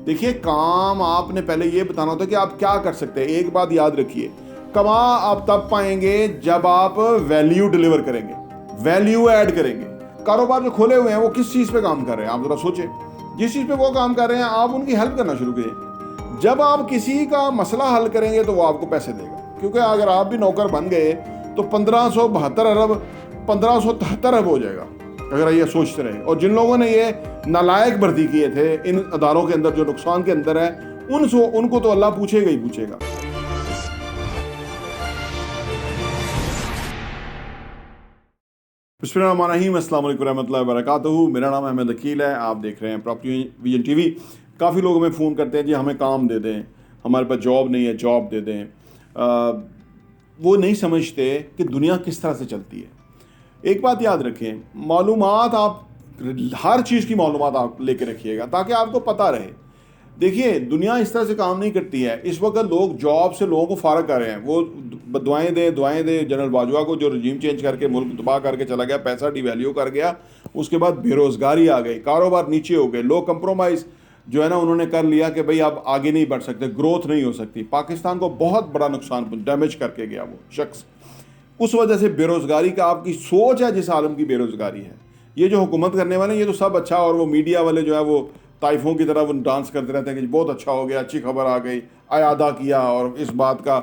देखिए, काम आपने पहले ये बताना होता है कि आप क्या कर सकते हैं। एक बात याद रखिए, कमा आप तब पाएंगे जब आप वैल्यू डिलीवर करेंगे, वैल्यू ऐड करेंगे। कारोबार जो खोले हुए हैं वो किस चीज़ पे काम कर रहे हैं, आप जरा सोचें। जिस चीज़ पे वो काम कर रहे हैं आप उनकी हेल्प करना शुरू करिए। जब आप किसी का मसला हल करेंगे तो वो आपको पैसे देगा, क्योंकि अगर आप भी नौकर बन गए तो 1572 अरब 1573 अरब हो जाएगा अगर ये सोचते रहे। और जिन लोगों ने ये नालायक भर्ती किए थे इन अदारों के अंदर जो नुकसान के अंदर है, उनको तो अल्लाह पूछेगा ही पूछेगा। बिस्मिल्लाहिर्रहमानिर्रहीम, अस्सलाम वालेकुम रहमतुल्लाहि व बरकातहू। मेरा नाम अहमद अकील है, आप देख रहे हैं प्रॉपर्टी विजन टीवी। काफ़ी लोग हमें फ़ोन करते हैं, जी हमें काम दे दें, हमारे पास जॉब नहीं है, जॉब दे दें। वो नहीं समझते कि दुनिया किस तरह से चलती है। एक बात याद रखें, मालूमात आप हर चीज़ की मालूमात आप लेके रखिएगा ताकि आपको पता रहे। देखिए, दुनिया इस तरह से काम नहीं करती है। इस वक्त लोग जॉब से लोगों को फारग कर रहे हैं। वो दुआएं दे जनरल बाजवा को, जो रजीम चेंज करके मुल्क तबाह करके चला गया, पैसा डिवैल्यू कर गया, उसके बाद बेरोज़गारी आ गई, कारोबार नीचे हो गए, लोग कंप्रोमाइज़ जो है ना उन्होंने कर लिया कि भाई अब आगे नहीं बढ़ सकते, ग्रोथ नहीं हो सकती। पाकिस्तान को बहुत बड़ा नुकसान डैमेज करके गया वो शख्स। उस वजह से बेरोज़गारी का आपकी सोच है जिस आलम की बेरोज़गारी है। ये जो हुकूमत करने वाले ये तो सब अच्छा, और वो मीडिया वाले जो है वो ताइफों की तरह वो डांस करते रहते हैं कि बहुत अच्छा हो गया, अच्छी खबर आ गई, अयादा किया और इस बात का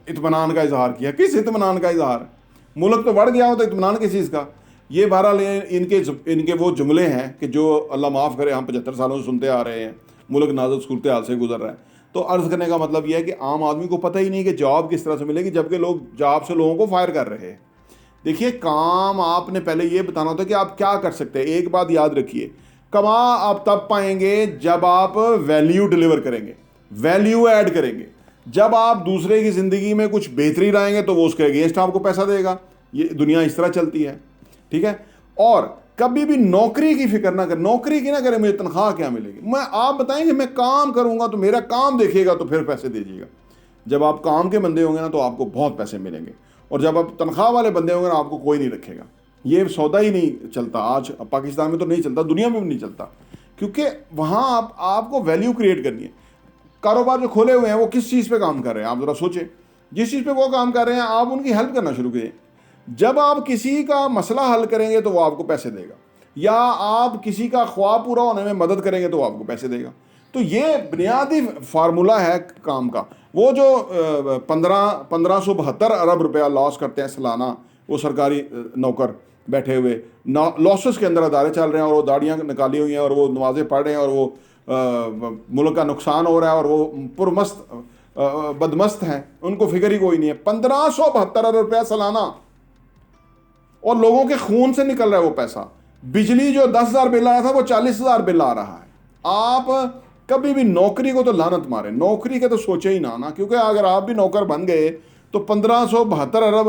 इत्मीनान का इजहार किया। किस इत्मीनान का इजहार? मुल्क तो बढ़ गया हो तो इत्मीनान किस चीज़ का? ये बहरहाल इनके वो जुमले हैं कि जो अल्लाह माफ़ करे हम 75 सालों से सुनते आ रहे हैं। मुल्क नाजुक सूरत हाल से गुजर रहा है। तो अर्ज़ करने का मतलब यह है कि आम आदमी को पता ही नहीं कि जॉब किस तरह से मिलेगी, जबकि लोग जॉब से लोगों को फायर कर रहे हैं। देखिए, काम आपने पहले ये बताना होता है कि आप क्या कर सकते हैं। एक बात याद रखिए, कमा आप तब पाएंगे जब आप वैल्यू डिलीवर करेंगे, वैल्यू ऐड करेंगे। जब आप दूसरे की ज़िंदगी में कुछ बेहतरी लाएंगे तो वो उसके अगेंस्ट आपको पैसा देगा। ये दुनिया इस तरह चलती है, ठीक है। और कभी भी नौकरी की फिक्र ना करें, नौकरी की ना करें मुझे तनख्वाह क्या मिलेगी। मैं आप बताएंगे मैं काम करूंगा तो मेरा काम देखिएगा तो फिर पैसे दीजिएगा। जब आप काम के बंदे होंगे ना तो आपको बहुत पैसे मिलेंगे, और जब आप तनख्वाह वाले बंदे होंगे ना आपको कोई नहीं रखेगा। ये सौदा ही नहीं चलता। आज पाकिस्तान में तो नहीं चलता, दुनिया में भी नहीं चलता, क्योंकि वहाँ आपको वैल्यू क्रिएट करनी है। कारोबार जो खोले हुए हैं वो किस चीज़ पे काम कर रहे हैं, आप ज़रा सोचें। जिस चीज़ पे वो काम कर रहे हैं आप उनकी हेल्प करना शुरू करिए। जब आप किसी का मसला हल करेंगे तो वो आपको पैसे देगा, या आप किसी का ख्वाब पूरा होने में मदद करेंगे तो वो आपको पैसे देगा। तो ये बुनियादी फार्मूला है काम का। वो जो 1572 अरब रुपया लॉस करते हैं सालाना, वो सरकारी नौकर बैठे हुए लॉसेस के अंदर अदारे चल रहे हैं, और वो दाढ़ियाँ निकाली हुई हैं, और वो नमाजें पढ़ रहे हैं, और वो मुल्क का नुकसान हो रहा है, और वो पुरमस्त बदमस्त हैं, उनको फिक्र ही कोई नहीं है। 1572 अरब रुपया सालाना, और लोगों के खून से निकल रहा है वो पैसा। बिजली जो 10,000 बिल आया था वो 40,000 बिल आ रहा है। आप कभी भी नौकरी को तो लानत मारे, नौकरी का तो सोचे ही ना, क्योंकि अगर आप भी नौकर बन गए तो 1572 अरब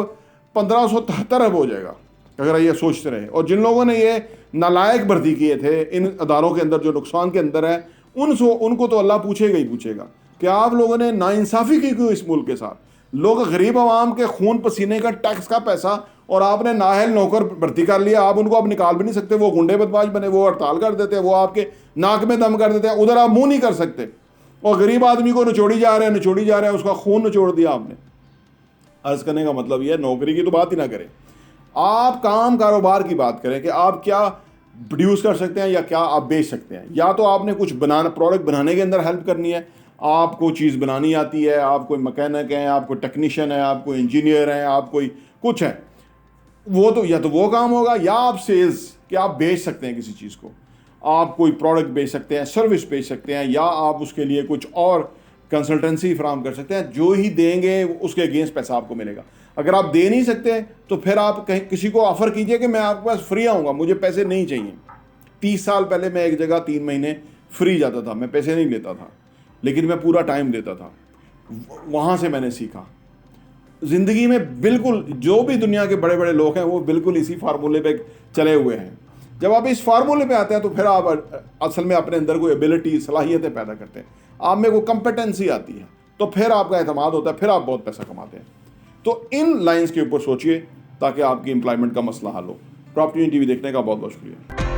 1573 अरब हो जाएगा अगर ये सोचते रहे। और जिन लोगों ने ये नालायक भर्ती किए थे इन अदारों के अंदर जो नुकसान के अंदर है, उनको तो अल्लाह पूछेगा ही पूछेगा कि आप लोगों ने नाइंसाफ़ी की क्यों इस मुल्क के साथ। लोग गरीब आवाम के खून पसीने का टैक्स का पैसा, और आपने नाहल नौकर भर्ती कर लिया। आप उनको अब निकाल भी नहीं सकते, वो गुंडे बदमाश बने, वो हड़ताल कर देते हैं, वो आपके नाक में दम कर देते हैं, उधर आप मुंह नहीं कर सकते, और गरीब आदमी को नचोड़ी जा रहे हैं, उसका खून नचोड़ दिया आपने। अर्ज़ करने का मतलब यह है, नौकरी की तो बात ही ना करें, आप काम कारोबार की बात करें कि आप क्या प्रोड्यूस कर सकते हैं या क्या आप बेच सकते हैं। या तो आपने कुछ प्रोडक्ट बनाने के अंदर हेल्प करनी है, आपको चीज़ बनानी आती है, आप कोई मैकेनिक हैं, आप कोई टेक्नीशियन है, आप कोई इंजीनियर हैं, आप कोई कुछ है, वो तो या तो वो काम होगा, या आप सेल्स कि आप बेच सकते हैं किसी चीज़ को, आप कोई प्रोडक्ट बेच सकते हैं, सर्विस बेच सकते हैं, या आप उसके लिए कुछ और कंसल्टेंसी फ्राहम कर सकते हैं। जो ही देंगे उसके अगेंस्ट पैसा आपको मिलेगा। अगर आप दे नहीं सकते तो फिर आप कहीं किसी को ऑफ़र कीजिए कि मैं आपके पास फ्री आऊँगा, मुझे पैसे नहीं चाहिए। 30 साल पहले मैं एक जगह 3 महीने फ्री जाता था, मैं पैसे नहीं लेता था, लेकिन मैं पूरा टाइम देता था। वहाँ से मैंने सीखा। ज़िंदगी में बिल्कुल जो भी दुनिया के बड़े बड़े लोग हैं वो बिल्कुल इसी फार्मूले पे चले हुए हैं। जब आप इस फार्मूले पे आते हैं तो फिर आप असल में अपने अंदर कोई एबिलिटी, सलाहियतें पैदा करते हैं, आप में कोई कंपिटेंसी आती है, तो फिर आपका एतमाद होता है, फिर आप बहुत पैसा कमाते हैं। तो इन लाइंस के ऊपर सोचिए ताकि आपकी एम्प्लॉयमेंट का मसला हल हो। प्रॉपर्टी टीवी देखने का बहुत बहुत शुक्रिया।